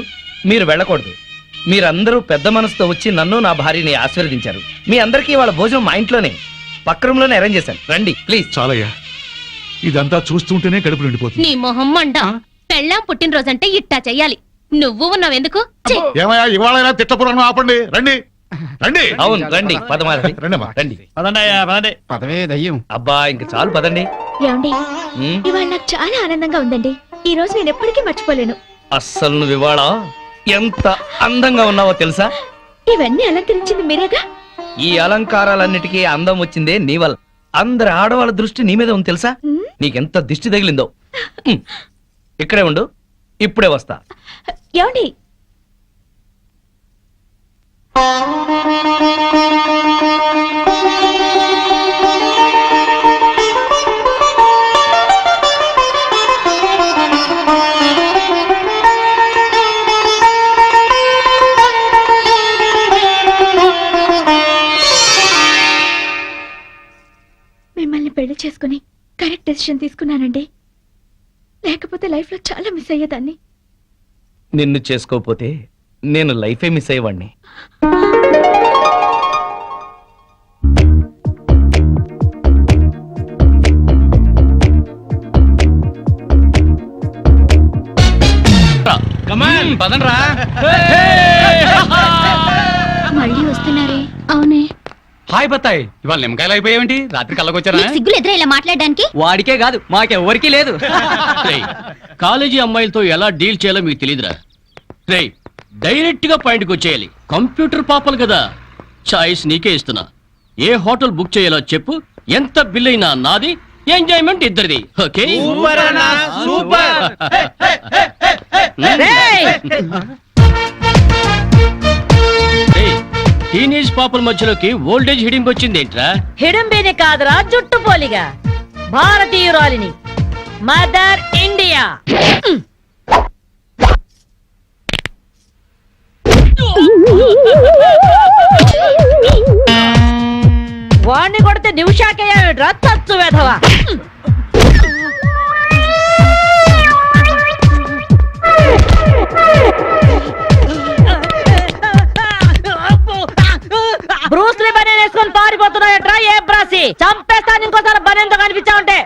మీరు వెళ్ళకూడదు. మీరందరూ పెద్ద మనసుతో వచ్చి నన్ను నా భార్యని ఆశీర్వదించారు. మీ అందరికీ వాళ్ళ భోజనం మా ఇంట్లోనే, పక్క రూమ్ లోనే అరేంజ్ చేశాను. రండి ప్లీజ్. చాలయ్యా, ఇదంతా చూస్తుంటేనే కడుపు నిండిపోతుంది. నీ మొహం మండ. పెళ్ళాం పుట్టినరోజంటే ఇట్టా చెయ్యాలి. నువ్వు ఉన్నావెందుకు? ఛీ! ఏమయ్యా ఇవాళ తిట్టపురాణం ఆపండి. రండి రండి. అవును రండి పదమారది రండమ్మా. రండి. పదవే దయ్యం. అబ్బా ఇంక చాలు పదండి. ఏమండి ఉమ్, ఇవాళ నాకు చాలా ఆనందంగా ఉందండి. ఈ రోజు నేను ఎప్పటికీ మర్చిపోలేను. అస్సలు నువ్వు ఇవాళ ఎంత అందంగా ఉన్నావో తెలుసా? ఇవన్నీ అలంకరించింది మీరేగా. ఈ అలంకారాలన్నిటికీ అందం వచ్చిందే నీ వల్ల. అందరి ఆడవాళ్ళ దృష్టి నీ మీద ఉంది తెలుసా? ఉమ్, నీకెంత దిష్టి తగిలిందో. ఉమ్, ఇక్కడే ఉండు, ఇప్పుడే వస్తా. ఏమండి మిమ్మల్ని పెళ్లి చేసుకుని కరెక్ట్ డెసిషన్ తీసుకున్నానండి. లేకపోతే లైఫ్ లో చాలా మిస్ అయ్యేదాన్ని. నిన్ను చేసుకోపోతే నేను లైఫే మిస్ అయ్యేవాణ్ణి. పదండ్రా. మళ్ళీ వస్తున్నారే? అవునే. హాయ్ బత్తాయి, ఇవాళ నిమ్మకాయలు అయిపోయావేంటి? రాత్రి కళ్ళకొచ్చారా? సిగ్గులు ఎదురా ఇలా మాట్లాడడానికి? వాడికే కాదు మాకెవ్వరికీ లేదు. కాలేజీ అమ్మాయిలతో ఎలా డీల్ చేయాలో మీకు తెలియదురా. రేయ్ డైరెక్ట్ గా పాయింట్కి వచ్చేయాలి. కంప్యూటర్ పాపలు కదా, చాయిస్ నీకే ఇస్తున్నా. ఏ హోటల్ బుక్ చేయాలో చెప్పు, ఎంత బిల్ అయినా నాది, ఎంజాయ్మెంట్ ఇద్దరిది. ఓకే టీనేజ్ పాపల మధ్యలోకి ఓల్డేజ్ హిడింపు వచ్చింది ఏంట్రా? హిడంబేనే కాదురా, జుట్టు పోలిగా భారతీయురాలిని, మదర్ ఇండియా. వాణ్ణి కొడితే నిమిషాకేయా తచ్చు వెధవా. బ్రూస్లీ బనేన్ వేసుకొని పారిపోతున్నాయట్రా. ఏ బ్రాసి చంపేస్తాను ఇంకోసారి బనేన్తో కనిపించావంటే.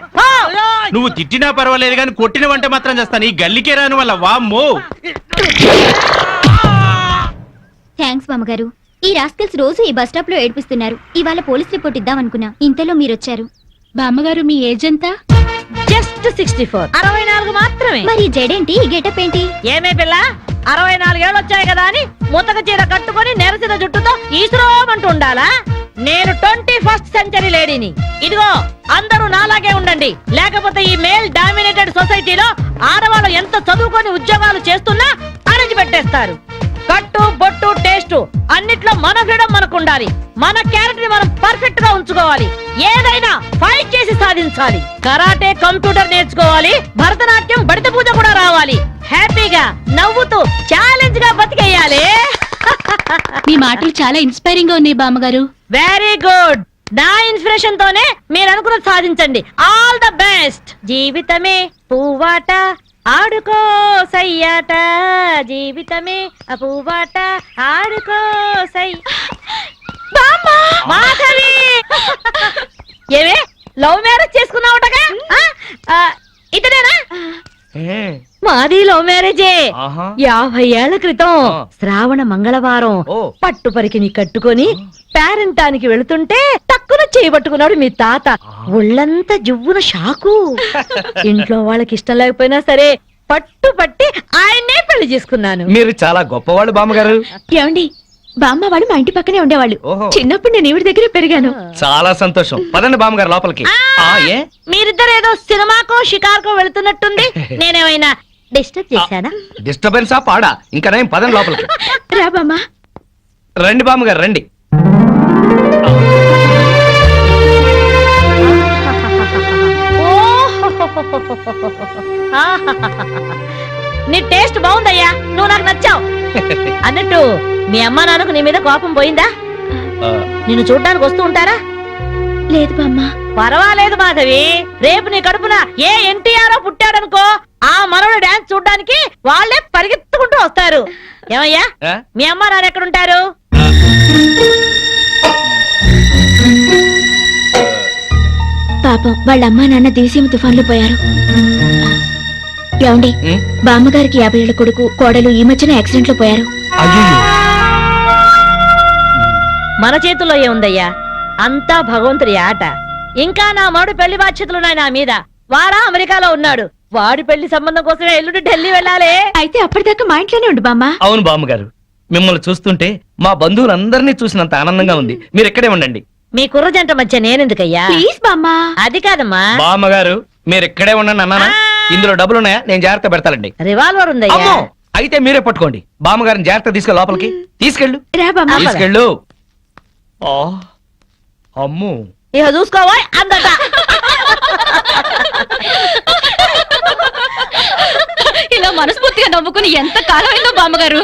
నువ్వు తిట్టినా పర్వాలేదు కానీ కొట్టినవంటే మాత్రం చేస్తాను. ఈ గల్లికే రాను వల్ల వామ్మో. థ్యాంక్స్ మామగారు. ఈ రాస్కల్స్ రోజు ఈ బస్ స్టాప్ లో ఏడిపిస్తున్నారు. ఇవాళ పోలీస్ రిపోర్ట్ ఇద్దాం అనుకున్నా, ఇంతలో మీరొచ్చారు. బామ్మగారు మీ ఏజ్ ఎంత? జస్ట్ 64. 64 మాత్రమే. మరి జడేంటి, ఈ గెటప్ ఏంటి? ఏమే పిల్ల, 64 ఏళ్ళు వచ్చాయి కదా అని ముతక చీర కట్టుకొని నెరసిన జుట్టుతో ఈశ్వరమంటూ ఉండాలా? నేను 21st సెంచరీ లేడీని. ఇదిగో అందరూ నాలాగే ఉండండి, లేకపోతే ఈ మేల్ డామినేటెడ్ సొసైటీలో ఆడవాళ్ళు ఎంత చదువుకొని ఉద్యోగాలు చేస్తున్నా అణచి పెట్టేస్తారు. కట్టు బొట్టు టేస్ట్ అన్నిట్లో మన ఫ్రీడమ్ మనకు ఉండాలి. మన క్యారెక్టర్ ని మనం పర్ఫెక్ట్ గా ఉంచుకోవాలి. ఏదైనా ఫైట్ చేసి సాధించాలి. కరాటే, కంప్యూటర్ నేర్చుకోవాలి. భరతనాట్యం, బడిత పూజ కూడా రావాలి. హ్యాపీగా నవ్వుతూ ఛాలెంజ్ గా బతికేయాలి. మీ మాటలు చాలా ఇన్స్పైరింగ్ గా ఉన్నాయి బామ్మగారు. Very good. నా ఇన్స్పిరేషన్ తోనే మీరు అనుకున్నది సాధించండి. All the best. జీవితమే పువ్వాట, ఆడుకో సయ్యాట, జీవితమే పువ్వాట, ఆడుకో సై. మాధవి, ఏమే లవ్ మ్యారేజ్ చేసుకున్నావుటగా? ఇతనేనా? మాది లవ్ మ్యారేజే. ఆహా. 50 ఏళ్ల క్రితం ఆ. శ్రావణ మంగళవారం ఓ. పట్టు పరికిని కట్టుకొని పేరంటానికి వెళుతుంటే టక్కున చేయబట్టుకున్నాడు మీ తాత. ఒళ్ళంతా జువ్వున షాకు. ఇంట్లో వాళ్ళకి ఇష్టం లేకపోయినా సరే పట్టు పట్టి ఆయన్నే పెళ్లి చేసుకున్నాను. మీరు చాలా గొప్పవాళ్ళు బామ్మగారు. ఏమండి, బామ్మ వాళ్ళు మా ఇంటి పక్కనే ఉండేవాళ్ళు. ఓహో. చిన్నప్పుడు నేను ఈవిడ దగ్గరే పెరిగాను. చాలా సంతోషం. పదండి బామ్మగారు లోపలికి. ఏ మీరిద్దరు ఏదో సినిమాకో షికార్కో వెళుతున్నట్టుంది. నేనేమైనా డిస్టర్బ్ చేశానా? డిస్టర్బెన్స్ ఆ పాడా? ఇంకా నేను పదండి లోపలికి. రా బామ్మ. రండి బామ్మగారు రండి. నీ టేస్ట్ బాగుందయ్యా, నువ్వు నాకు నచ్చావు. అన్నట్టు మీ అమ్మా నాన్నకు నీ మీద కోపం పోయిందా? ఆ, నిన్ను చూడ్డానికి వస్తూ ఉంటారా? లేదు బామ్మ. పర్వాలేదు మాధవి, రేపు నీ కడుపున ఏ ఎన్టీఆర్ పుట్టాడనుకో, ఆ మనవడు డాన్స్ చూడ్డానికి వాళ్ళే పరిగెత్తుకుంటూ వస్తారు. ఏమయ్యా, ఆ? మీ అమ్మా నాన్న ఎక్కడుంటారు? పాపం వాళ్ళ అమ్మా నాన్న దివిసీమ తుఫాన్లో పోయారు. ఏమండి, ఉమ్, బామ్మగారికి 50 ఏళ్ల కొడుకు కోడలు ఈ మధ్యన యాక్సిడెంట్ లో పోయారు. అయ్యయ్యో. మన చేతుల్లో ఏముందయ్యా, అంతా భగవంతుడి ఆట. ఇంకా నా మాడు పెళ్లి బాధ్యతలున్నాయి నా మీద. వాడా అమెరికాలో ఉన్నాడు. వాడి పెళ్లి సంబంధం కోసమే ఎల్లుండి ఢిల్లీ వెళ్ళాలి. అయితే అప్పటిదాకా మా ఇంట్లోనే ఉండు బామ్మ. అవును బామ్మగారు, మిమ్మల్ని చూస్తుంటే మా బంధువులందరినీ చూసినంత ఆనందంగా ఉంది. మీరు ఇక్కడే ఉండండి. మీ కుర్ర జంట మధ్య నేనెందుకయ్యా? ప్లీజ్ బామ్మ. అది కాదమ్మా, బామ్మగారు మీరు ఇక్కడే ఉండండి అన్నానా? ఇందులో డబ్బులున్నాయా? నేను జాగ్రత్త పెడతానండి. రివాల్వర్ ఉందయ్యా. అమ్మో, అయితే మీరే పట్టుకోండి. బామ్మగారిని జాగ్రత్త తీసుకెళ్ళి లోపలికి తీసుకెళ్ళు. రా బామ్మ. తీసుకెళ్ళు. ఆ, అమ్మో. ఇక చూసుకోవా అందట. ఇలా మనస్ఫూర్తిగా నవ్వుకుని ఎంత కాలమైందో బామ్మగారు.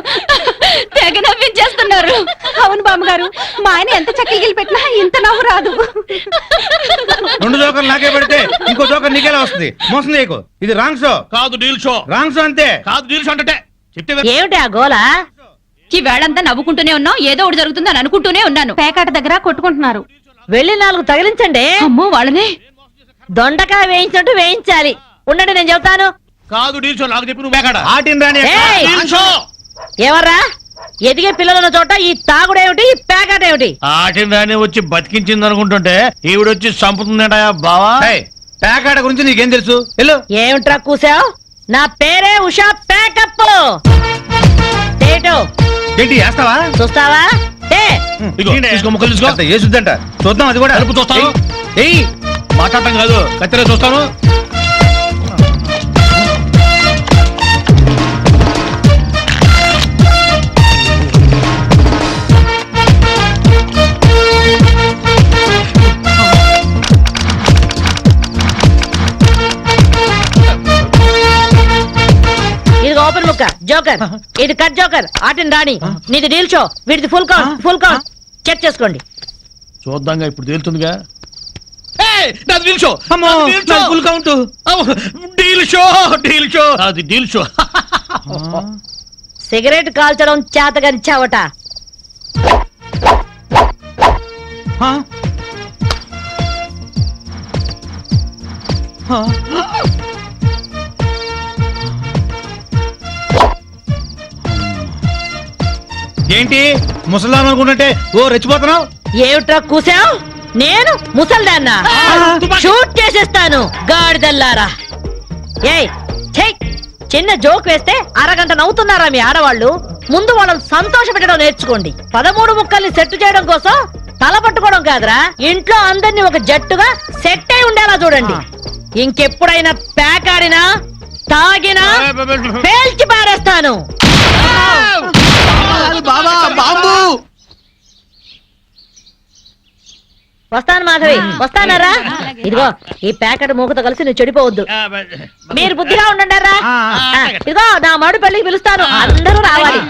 తెగ నవ్వించేస్తున్నారు. అవును బామ్మగారు, మా ఆయన ఎంత చక్కగిలి పెట్టినా ఇంత నవ్వు రాదు. 2 జోకర్లు నాకే పెడితే ఇంకో జోకర్ నీకేలా వస్తుంది? మోసం చేయకు. ఇది రాంగ్ షో. కాదు డీల్ షో. రాంగ్ షో అంతే. కాదు డీల్ షో అంటే చెప్తే ఏమిటి ఆ గోల? ఈ వేళంతా నవ్వుకుంటూనే ఉన్నాం. ఏదో ఒకటి జరుగుతుందని అనుకుంటూనే ఉన్నాను. పేకాట దగ్గర కొట్టుకుంటున్నారు. వెళ్ళి 4 తగిలించండి. అమ్మో వాళ్ళనే. దొండకాయ వేయించినట్టు వేయించాలి. ఉండండి నేను చెబుతాను. కాదు డీల్ షో నాకు చెప్పి నువ్వు బేకాడ. ఆటిని రాని ఏయ్! Deal show. ఎవర్రా ఎదిగే పిల్లలున్న చోట ఈ తాగుడేమిటి, ఈ పేకాట ఏమిటి? ఆటిని రాని వచ్చి బతికించింది అనుకుంటుంటే ఈవిడొచ్చి చంపుతుందట బావా. పేకాట గురించి నీకేం తెలుసు? వెళ్ళు. ఏమిట్రా కూసావు? నా పేరే ఉషా ప్యాకప్. ఏంటి వేస్తావా? చూస్తావా? ఇదిగో, తీసుకో, ముక్కలు తీసుకో. ఏసుద్దంట. చూద్దాం అది కూడా. కలుపు చూస్తాను. ఏయ్, మాట్లాడటం కాదు, కత్తిరే చూస్తాను. ఇది ఓపెన్ ముక్క జోకర్, ఇది కట్ జోకర్. ఆటిని రాణి, నీది డీల్ షో, వీడిది full count. Full count check చేసుకోండి. చూద్దాంగా, ఇప్పుడు తేలుతుందిగా. Deal show. అమ్మో, నాది full count. Deal show, deal show. అది డీల్ షో. సిగరెట్ కాల్చడం చేతగరిచావట. ఆ? ఆ? ఏంటి ముసలాం అనుకుంటుంటే ఓ రెచ్చిపోతున్నావు? ఏమిట్రా కూసావు? నేను ముసల్దాన్నా? షూట్ చేసేస్తాను గాడిదల్లారా. ఏయ్ ఛై, చిన్న జోక్ వేస్తే అరగంట నవ్వుతున్నారా మీ ఆడవాళ్ళు? ముందు వాళ్ళని సంతోష పెట్టడం నేర్చుకోండి. 13 ముక్కల్ని సెట్ చేయడం కోసం తల పట్టుకోవడం కాదురా, ఇంట్లో అందరినీ ఒక జట్టుగా సెట్ అయి ఉండేలా చూడండి. ఇంకెప్పుడైనా ప్యాకాడినా తాగినా పేల్చి పారేస్తాను. వస్తాను మాధవి, వస్తానరా? ఇదిగో ఈ ప్యాకెట్ మూకతో కలిసి నువ్వు చెడిపోవద్దు. మీరు బుద్ధిగా ఉండండిరా. ఇదిగో నా మాడు పెళ్లికి పిలుస్తాను, అందరూ రావాలి.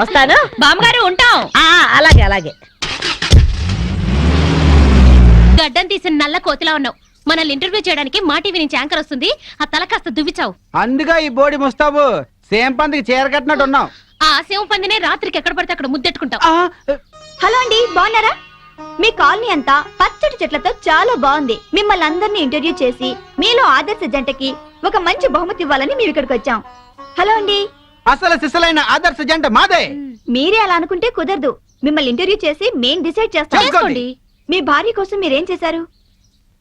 వస్తాను బామ్మగారు, ఉంటాం. అలాగే అలాగే. గడ్డం తీసిన నల్ల కోతిలా ఉన్నావు. మనల్ని ఇంటర్వ్యూ చేయడానికి మా టీవీ నుంచి యాంకర్ వస్తుంది. ఆ తల కాస్త దువ్విచావు. అందుగా ఈ బోడి ముస్తాబు సేమ్ పందికి చీర కట్టినట్టు ఉన్నావు. ఆ శివ పందినే రాత్రికి ఎక్కడ పడితే అక్కడ ముద్దెట్టుకుంటావు. హలో అండి, బాగున్నారా? మీ కాలనీ అంతా పచ్చటి చెట్లతో చాలా బాగుంది. మిమ్మల్ని అందరినీ ఇంటర్వ్యూ చేసి మీలో ఆదర్శ జంటకి ఒక మంచి బహుమతి ఇవ్వాలని మేము ఇక్కడికి వచ్చాం. హలో అండి. అసలు సిసలైన ఆదర్శ జంట మాదే. మీరే అలా అనుకుంటే కుదరదు. మిమ్మల్ని ఇంటర్వ్యూ చేసి మేం డిసైడ్ చేస్తాం. చేసుకోండి. మీ భార్య కోసం మీరేం చేశారు?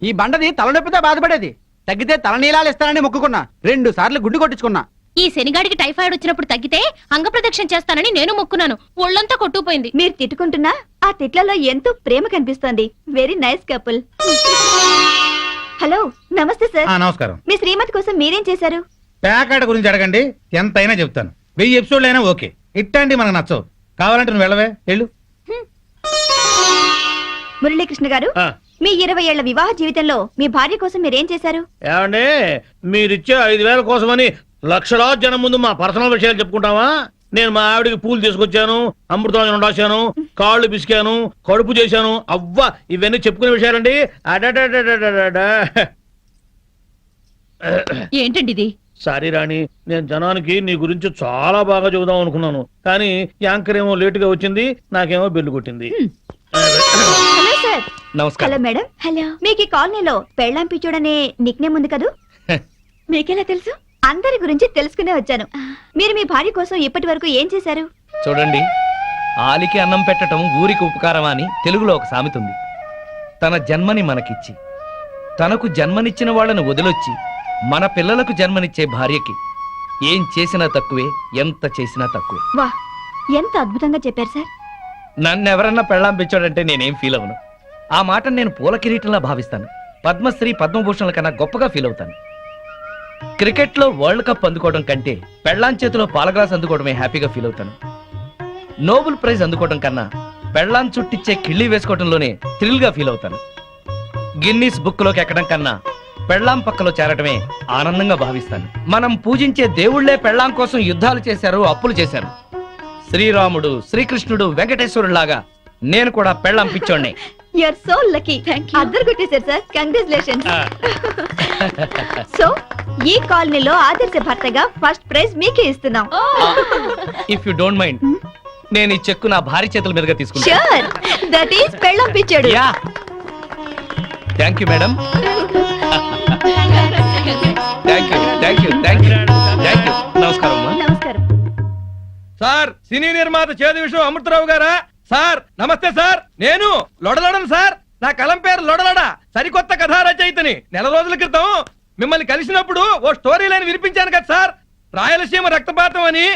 ఈ బండది తలనొప్పితో బాధపడేది. తగ్గితే తలనీలాలు ఇస్తానని మొక్కుకున్నా. 2 సార్లు గుడ్డు కొట్టించుకున్నా. ఈ శనిగాడికి టైఫాయిడ్ వచ్చినప్పుడు తగ్గితే అంగప్రదక్షిణ చేస్తానని నేను మొక్కున్నాను. ఒళ్ళంతా కొట్టుకుపోయింది. మీరు తిట్టుకుంటున్నా ఆ తిట్లలో ఎంతో ప్రేమ కనిపిస్తోంది. Very nice couple. హలో, నమస్తే సార్. నమస్కారం. మీ శ్రీమతి కోసం మీరేం చేశారు? పేకాట గురించి అడగండి, ఎంతైనా చెప్తాను. 1000 ఎపిసోడ్లు అయినా ఓకే. ఇట్లాంటి మనకు నచ్చవు. కావాలంటే నువ్వు వెళ్ళవే, వెళ్ళు. మురళీకృష్ణ గారు, మీ 20 ఏళ్ల వివాహ జీవితంలో మీ భార్య కోసం మీరేం చేశారు? ఏమండి, మీరిచ్చే 5000 కోసమని లక్షలాది జనం ముందు మా పర్సనల్ విషయాలు చెప్పుకుంటావా? నేను మా ఆవిడికి పూలు తీసుకొచ్చాను, అమృతం రాశాను, కాళ్ళు పిసికాను, కడుపు చేశాను. అవ్వ, ఇవన్నీ చెప్పుకునే విషయాలండి. ఏంటండి ఇది? సారీ రాణి, నేను జనానికి నీ గురించి చాలా బాగా చెబుదాం అనుకున్నాను, కానీ యాంకర్ ఏమో లేటుగా వచ్చింది, నాకేమో బెల్లు కొట్టింది. Hello sir. నమస్కారం. Hello madam. హలో. మీకు ఈ కాలనీలో పెళ్ళాం పిచ్చోడనే నిక్ నేమ్ ఉంది కదూ? మీకెలా తెలుసు? అందరి గురించి తెలుసుకునే వచ్చాను. మీరు మీ భార్య కోసం ఇప్పటి వరకు ఏం చేశారు? చూడండి, ఆలికి అన్నం పెట్టడం ఊరికి ఉపకారం అని తెలుగులో ఒక సామెత ఉంది. తన జన్మని మనకిచ్చి తనకు జన్మనిచ్చిన వాళ్ళను వదిలొచ్చి మన పిల్లలకు జన్మనిచ్చే భార్యకి ఏం చేసినా తక్కువే, ఎంత చేసినా తక్కువే. వా, ఎంత అద్భుతంగా చెప్పారు సార్. నన్నెవరన్నా పెళ్ళాం పిచ్చోడంటే నేనేం ఫీల్ అవను. ఆ మాటను నేను పూల కిరీటంలా భావిస్తాను. పద్మశ్రీ పద్మభూషణల కన్నా గొప్పగా ఫీల్ అవుతాను. క్రికెట్లో వరల్డ్ కప్ అందుకోవడం కంటే పెళ్ళాం చేతిలో పాలగ్లాస్ అందుకోవడమే హ్యాపీగా ఫీల్ అవుతాను. నోబెల్ ప్రైజ్ అందుకోవడం కన్నా పెళ్ళాం చుట్టిచ్చే కిళ్ళి వేసుకోవడంలోనే థ్రిల్ గా ఫీల్ అవుతాను. గిన్నీస్ బుక్ లోకి ఎక్కడం కన్నా పెళ్ళాం పక్కలో చేరటమే ఆనందంగా భావిస్తాను. మనం పూజించే దేవుళ్లే పెళ్ళాం కోసం యుద్ధాలు చేశారు, అప్పులు చేశారు. శ్రీరాముడు, శ్రీకృష్ణుడు, వెంకటేశ్వరులాగా నేను కూడా పెళ్ళాం పిచ్చోడ్నే. You are so lucky. అద్దరు కొట్టేశారు సార్. కంగ్రాచులేషన్స్. సో ఈ కాలనీలో ఆదర్శ భర్తగా ఫస్ట్ ప్రైజ్ మీకే ఇస్తున్నాం. ఇఫ్ యు డోంట్ మైండ్, నేను ఈ చెక్కు నా భార్య చేతుల మీదుగా తీసుకుంటాను. ష్యూర్, దట్ ఈస్ పెళ్ళాం పిచ్చాడు. Yeah, thank you madam. Thank you, thank you, thank you, thank you. నమస్కారం అమ్మా. నమస్కారం సార్. సినీ నిర్మాత చేదు విషయం అమృతరావు గారా? సార్ నమస్తే సార్. నేను లొడలడను సార్. నా కలం పేరు లొడలడ. సరికొత్త కథా రచయితని. నెల రోజుల క్రితం మిమ్మల్ని కలిసినప్పుడు ఓ స్టోరీ లైన్ వినిపించాను కదా సార్. రాయలసీమ రక్తపాతం అని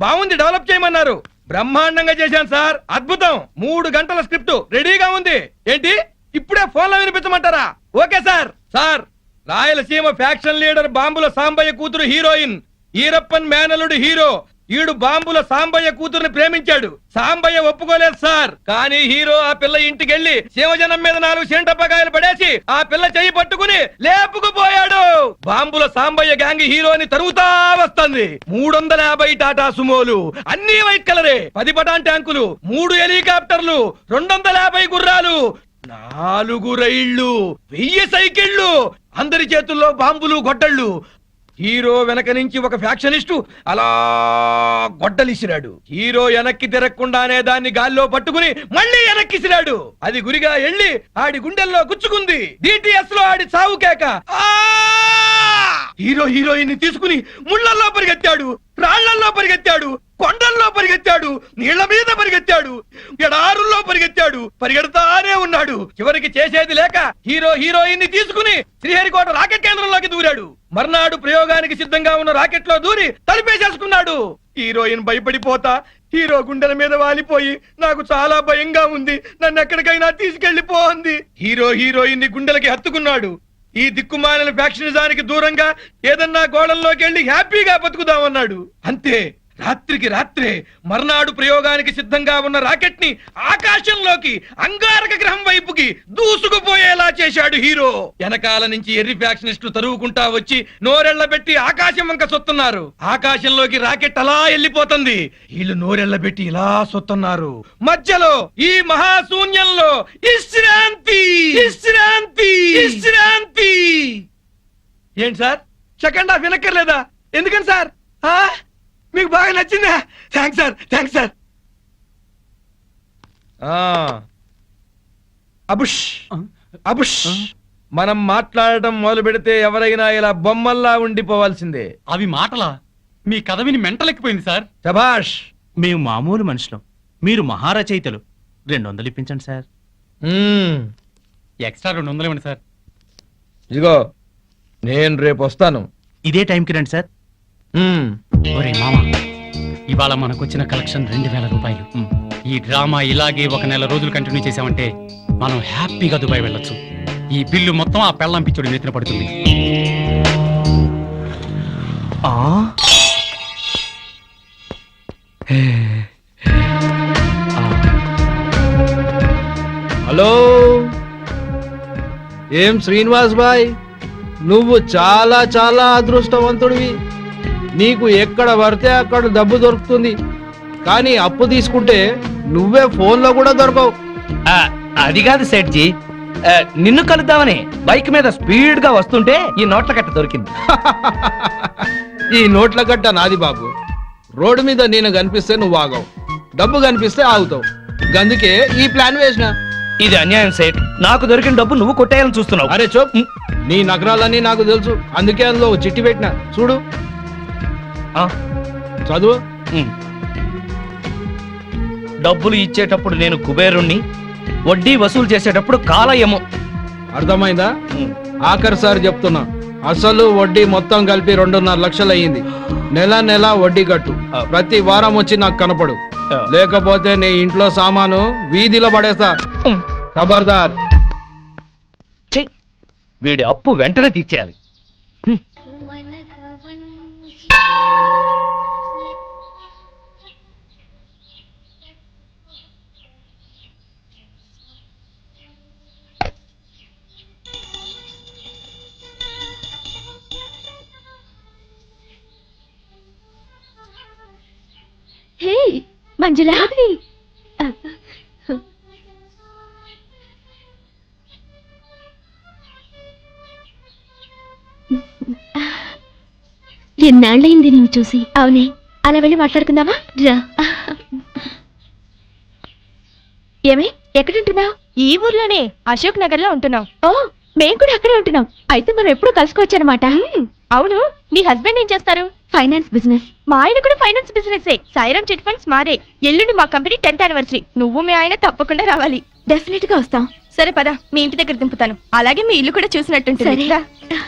బాగుంది, డెవలప్ చేయమన్నారు. బ్రహ్మాండంగా చేశాను సార్. అద్భుతం. 3 గంటల స్క్రిప్ట్ రెడీగా ఉంది. ఏంటి ఇప్పుడే ఫోన్ లో వినిపించమంటారా? Okay sir. Sir, Rayalaseema faction leader బాంబుల సాంబయ్య కూతురు హీరోయిన్, ఈరప్పన్ మేనలుడు హీరో. ఈడు బాంబుల సాంబయ్య కూతురుని ప్రేమించాడు. సాంబయ్య ఒప్పుకోలేదు సార్. కానీ హీరో ఆ పిల్ల ఇంటికెళ్లి శివజనం మీద 4 సెంటప్పకాయలు పడేసి ఆ పిల్ల చెయ్యి పట్టుకుని లేపుకుపోయాడు. బాంబుల సాంబయ్య గ్యాంగ్ హీరోని తరుగుతా వస్తుంది. 350 టాటా సుమోలు, అన్ని వైట్ కలరే, 10 పటాన్ ట్యాంకులు, 3 హెలికాప్టర్లు, 250 గుర్రాలు, 4 రైళ్లు, 1000 సైకిళ్లు, అందరి చేతుల్లో బాంబులు, గొడ్డళ్ళు. హీరో వెనక నుంచి ఒక ఫ్యాక్షనిస్టు అలా గొడ్డలిసిరాడు. హీరో వెనక్కి తిరగకుండానే దాన్ని గాల్లో పట్టుకుని మళ్ళీ వెనక్కిసిరాడు. అది గురిగా ఎళ్ళి ఆడి గుండెల్లో గుచ్చుకుంది. డిటిఎస్ లో ఆడి చావు కేక. హీరో హీరోయిన్ ని తీసుకుని ముళ్ళల్లో పరిగెత్తాడు, రాళ్లల్లో పరిగెత్తాడు, కొండల్లో పరిగెత్తాడు, నీళ్ల మీద పరిగెత్తాడు, ఎడారుల్లో పరిగెత్తాడు. పరిగెడతానే ఉన్నాడు. చివరికి చేసేది లేక హీరో హీరోయిన్ ని తీసుకుని శ్రీహరికోట రాకెట్ కేంద్రంలోకి దూరాడు. మర్నాడు ప్రయోగానికి సిద్ధంగా ఉన్న రాకెట్ లో దూరి తలిపేసేసుకున్నాడు. హీరోయిన్ భయపడిపోతా హీరో గుండెల మీద వాలిపోయి, నాకు చాలా భయంగా ఉంది, నన్ను ఎక్కడికైనా తీసుకెళ్లిపో అంది. హీరో హీరోయిన్ ని గుండెలకి హత్తుకున్నాడు. ఈ దిక్కుమాలిన ఫ్యాక్షనిజానికి దూరంగా ఏదన్నా గోడల్లోకి వెళ్లి హ్యాపీగా బతుకుదామన్నాడు. అంతే, రాత్రికి రాత్రే మర్నాడు ప్రయోగానికి సిద్ధంగా ఉన్న రాకెట్ ని ఆకాశంలోకి అంగారక గ్రహం వైపుకి దూసుకుపోయేలా చేశాడు హీరో. వెనకాల నుంచి ఎర్రి ఫ్యాక్షనిస్టులు తరువుకుంటా వచ్చి నోరెళ్లబెట్టి ఆకాశం వంక సొత్తున్నారు. ఆకాశంలోకి రాకెట్ అలా వెళ్ళిపోతుంది. వీళ్ళు నోరెళ్లబెట్టి ఇలా సొత్తున్నారు. మధ్యలో ఈ మహాశూన్యంలో విశ్రాంతి, విశ్రాంతి, విశ్రాంతి. ఏంటి సార్, సెకండ్ హాఫ్ వినక్కర్లేదా? ఎందుకని సార్? మీకు బాగా నచ్చిందా? Thanks sir, thanks sir. అబుష్ అబుష్. మనం మాట్లాడటం మొదలు పెడితే ఎవరైనా ఇలా బొమ్మల్లా ఉండిపోవాల్సిందే. అవి మాటలా? మీ కథ విని మెంటలెక్కిపోయింది సార్. శభాష్. మేము మామూలు మనుషులం, మీరు మహారచయితలు. 200 ఇప్పించండి సార్. ఎక్స్ట్రా 200 ఇవ్వండి సార్. ఇదిగో, నేను రేపు వస్తాను. ఇదే టైంకి రండి సార్. ఒరే మామ, ఇవాళ మనకొచ్చిన కలెక్షన్ 2000 రూపాయలు. ఈ డ్రామా ఇలాగే 1 నెల రోజులు కంటిన్యూ చేసామంటే మనం హ్యాపీగా దుబాయ్ వెళ్ళొచ్చు. ఈ బిల్లు మొత్తం ఆ పెళ్ళాం పిచ్చుడి నెత్తిన పడుతుంది. హలో, ఏం శ్రీనివాస్ బాయ్, నువ్వు చాలా చాలా అదృష్టవంతుడివి. నీకు ఎక్కడ పడితే అక్కడ డబ్బు దొరుకుతుంది, కానీ అప్పు తీసుకుంటే నువ్వే ఫోన్లో కూడా దొరకవు. అది కాదు సేట్జీ, నిన్ను కలుద్దామని బైక్ మీద స్పీడ్ గా వస్తుంటే ఈ నోట్ల కట్ట దొరికింది. ఈ నోట్ల కట్ట నాది బాబు. రోడ్డు మీద నేను కనిపిస్తే నువ్వు ఆగవు, డబ్బు కనిపిస్తే ఆగుతావు. అందుకే ఈ ప్లాన్ వేసిన. ఇది అన్యాయం సేట్. నాకు దొరికిన డబ్బు నువ్వు కొట్టేయాలని చూస్తున్నావు. అరే చూప్, నీ నగరాలన్నీ నాకు తెలుసు, అందుకే అందులో ఒక చిట్టి పెట్టిన చూడు. ఆ, చదువు. డబ్బులు ఇచ్చేటప్పుడు నేను కుబేరుణ్ణి, వడ్డీ వసూలు చేసేటప్పుడు కాలయము. అర్థమైందా? ఆఖరిసారి చెప్తున్నా, అసలు వడ్డీ మొత్తం కలిపి 2.5 లక్షలు అయ్యింది. నెల వడ్డీ కట్టు. ప్రతి వారం వచ్చి నాకు కనపడు, లేకపోతే నీ ఇంట్లో సామాను వీధిలో పడేస్తా. ఖబర్దార్. వీడి అప్పు వెంటనే తీర్చేయాలి. హే మంజుల, ఎన్నాళ్ళైంది నేను చూసి. అవునే, అలా వెళ్ళి మాట్లాడుకుందామా? రా. ఏమే, ఎక్కడుంటున్నావు? ఈ ఊర్లోనే అశోక్ నగర్ లో ఉంటున్నాం. ఓ, మేము కూడా అక్కడే ఉంటున్నాం. అయితే మనం ఎప్పుడు కలుసుకోవచ్చు అనమాట. అవును, నీ హస్బెండ్ ఏం చేస్తారు? Finance business. మా ఆయన కూడా finance business. Sairam chit funds మాదే. ఎల్లుండి మా కంపెనీ 10th యానివర్సరీ. నువ్వు మీ ఆయన తప్పకుండా రావాలి. డెఫినెట్ గా వస్తాం. సరే పద, మీ ఇంటి దగ్గర దింపుతాను. అలాగే మీ ఇల్లు కూడా చూసినట్టుంటుంది. సరే.